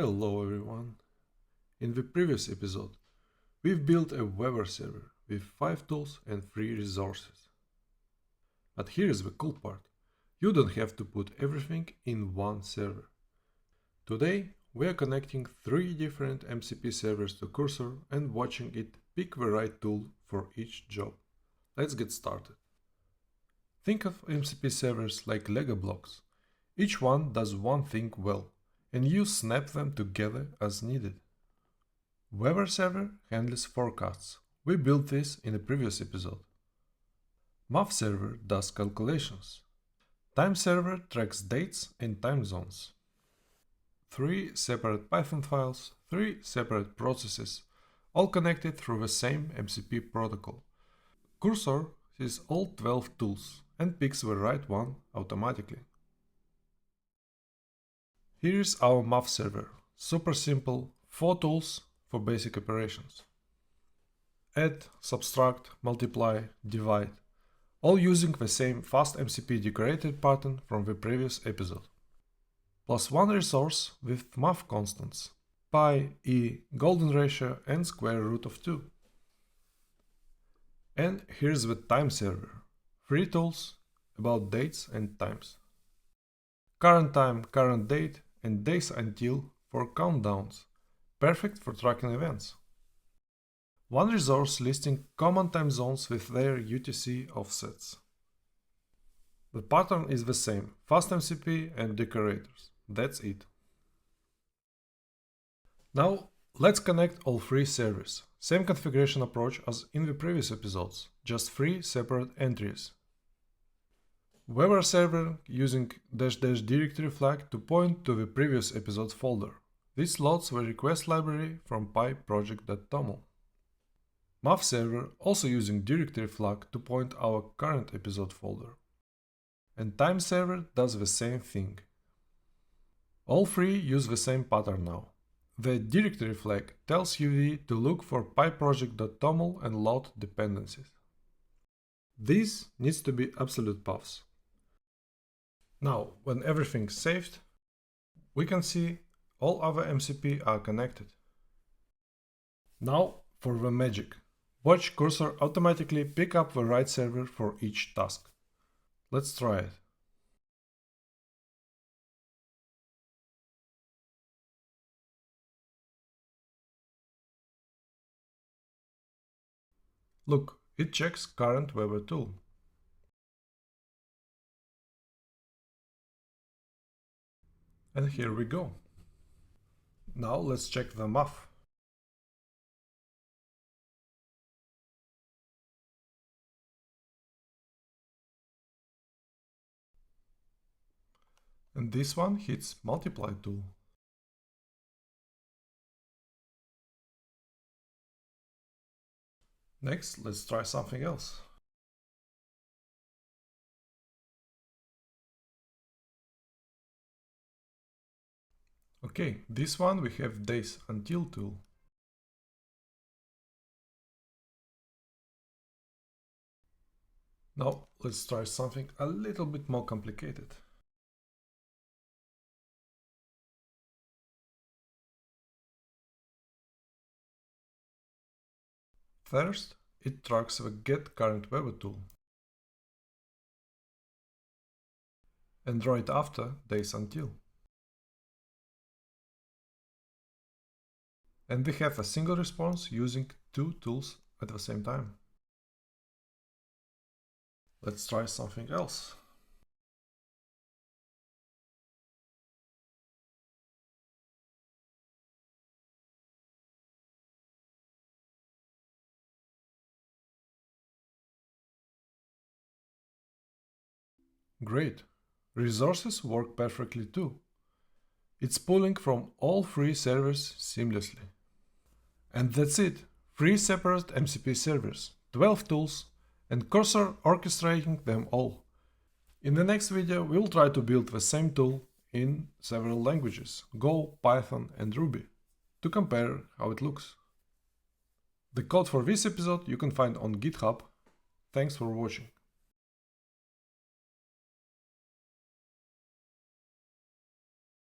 Hello everyone. In the previous episode, we've built a Weber server with 5 tools and 3 resources. But here's the cool part. You don't have to put everything in one server. Today, we are connecting 3 different MCP servers to Cursor and watching it pick the right tool for each job. Let's get started. Think of MCP servers like Lego blocks. Each one does one thing well, and you snap them together as needed. Weber server handles forecasts. We built this in a previous episode. MAF server does calculations. Time server tracks dates and time zones. 3 separate Python files, 3 separate processes, all connected through the same MCP protocol. Cursor sees all 12 tools and picks the right one automatically. Here's our MAF server. Super simple, 4 tools for basic operations. Add, subtract, multiply, divide, all using the same fast MCP decorated pattern from the previous episode. Plus 1 resource with MAF constants, pi, e, golden ratio and square root of 2. And here's the time server. 3 tools about dates and times. Current time, current date and days until for countdowns, perfect for tracking events. 1 resource listing common time zones with their UTC offsets. The pattern is the same, fast MCP and decorators. That's it. Now let's connect all 3 servers. Same configuration approach as in the previous episodes, just 3 separate entries. Weber server using -- directory flag to point to the previous episode's folder. This loads the request library from pyproject.toml. MAF server also using directory flag to point our current episode folder. And time server does the same thing. All 3 use the same pattern now. The directory flag tells UV to look for pyproject.toml and load dependencies. This needs to be absolute paths. Now, when everything's saved, we can see all other MCP are connected. Now for the magic. Watch Cursor automatically pick up the right server for each task. Let's try it. Look, it checks current Weber tool. And here we go. Now let's check the MAF. And this one hits multiply tool. Next, let's try something else. Okay, this one we have days until tool. Now let's try something a little bit more complicated. First, it tracks the get current Weber tool. And right after, days until. And we have a single response using 2 tools at the same time. Let's try something else. Great! Resources work perfectly too. It's pulling from all 3 servers seamlessly. And that's it! 3 separate MCP servers, 12 tools, and Cursor orchestrating them all. In the next video we'll try to build the same tool in several languages, Go, Python and Ruby, to compare how it looks. The code for this episode you can find on GitHub. Thanks for watching.